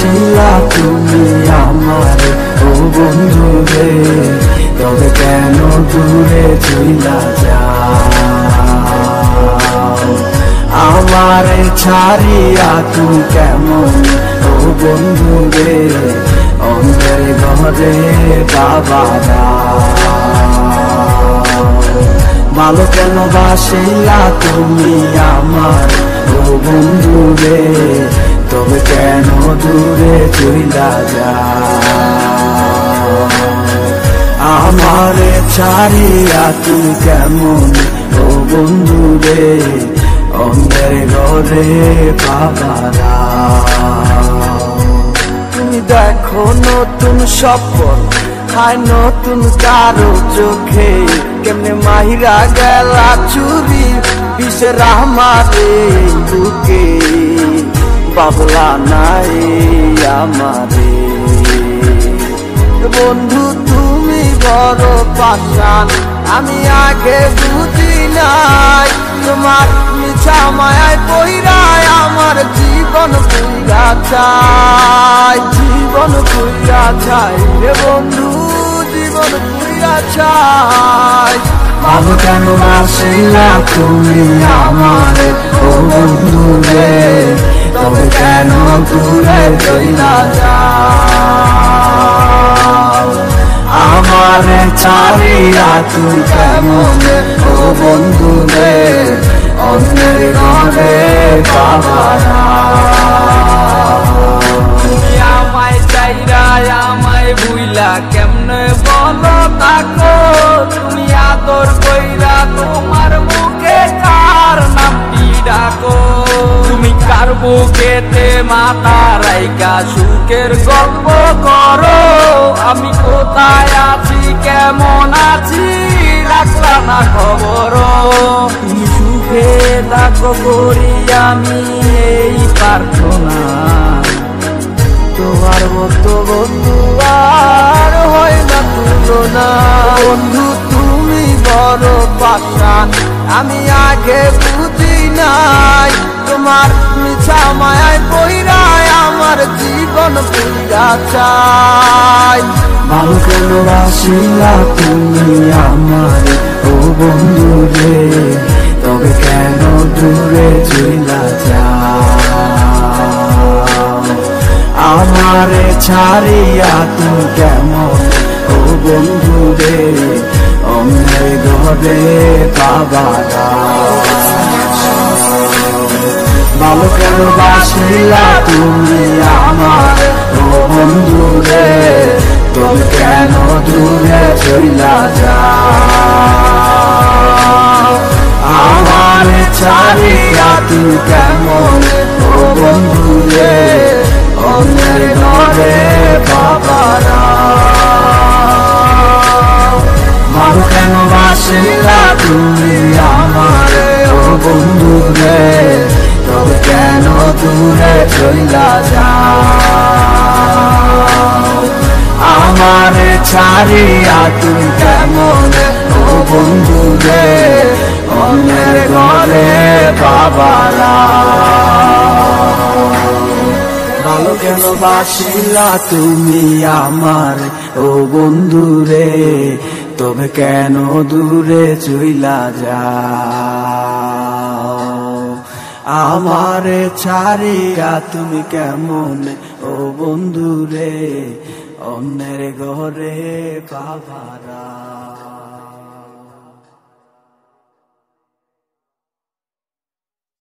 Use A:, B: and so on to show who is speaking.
A: বাসিলা তুমি আমার ও বন্ধু রে, তবে কেন দূরে চইলা যাও? আমারে ছাড়িয়া তুমি কেমন ও বন্ধু রে, অন্ধের ঘরে বাবারা ভালো কেন বাসিলা তুমি আমার ও বন্ধু রে, তবে কেন দূরে চইলা যাও? আমারে ছাড়িয়া তুমি কেমন ও বন্ধু রে, অন্ধের ঘরে বাবারা তুমি দেখো নতুন স্বপ্ন হায় নতুন কারো চোখে, কেমনে মাহিরা গেলা চুরি বিষের আমারে বুকে, বাবলা নাই আমারে বন্ধু তুমি বড় পাষাণ, আমি আগে বুঝি নাই তোমার মিছা মায়ায় পইরায় আমার জীবন পুইরা চাই, জীবন পুইরা চাই রে বন্ধু, জীবন পুইরা চাই। ভালো কেন বাসিলা তুমি আমার ও বন্ধু রে, তবে কেন দূরে চইলা যাও? আমারে ছাড়িয়া তুমি কেমন ও বন্ধু রে, অন্যের ঘরে বাবারা
B: আমায় চাইরা আমায় ভুইলা কেমনে বলো থাকো, তুমি আদর কইরা তোমার মুখে কার নামটি ডাকো? তুমি কার বুকেতে মাথা রাইকা সুখের গল্প করো, আমি কোথায় আছি কেমন আছি রাখলা না খবর? তুমি সুখে থাকো করি আমি এই প্রার্থনা, তোমার মতো বন্ধু আর হয় না তুলনা।
A: বন্ধু তুমি বড় পাষাণ, আমি আগে বুঝি নাই তোমার মিছা মায়ায় পইরায় আমার জীবন পুইরা চাই। ভালো কেন বাসিলা তুমি আমার ও বন্ধু রে, তবে কেন দূরে চইলা যাও? আমারে ছাড়িয়া তুমি কেমন ও বন্ধু রে, অন্যের ঘরে বাবারা ভালো কেন বাসিলা তুমি আমার ও বন্ধু রে, তবে কেন দূরে চইলা যাও? আমারে ছাড়িয়া তুমি কেমন ও বন্ধু রে, অন্যের ঘরে বাবারা ভালো কেন বাসিলা তুমি আমার ও বন্ধু রে, তবে কেন দূরে চইলা যাও? আমারে ছাড়িয়া তুমি কেমন ও বন্ধু রে, অন্যের ঘরে বাবারা ভালো কেন বাসিলা তুমি আমার ও বন্ধু রে, তবে কেন দূরে চইলা যাও? আমারে ছাড়িয়া তুমি কেমন ও বন্ধু রে, অন্যের ঘরে বাবারা।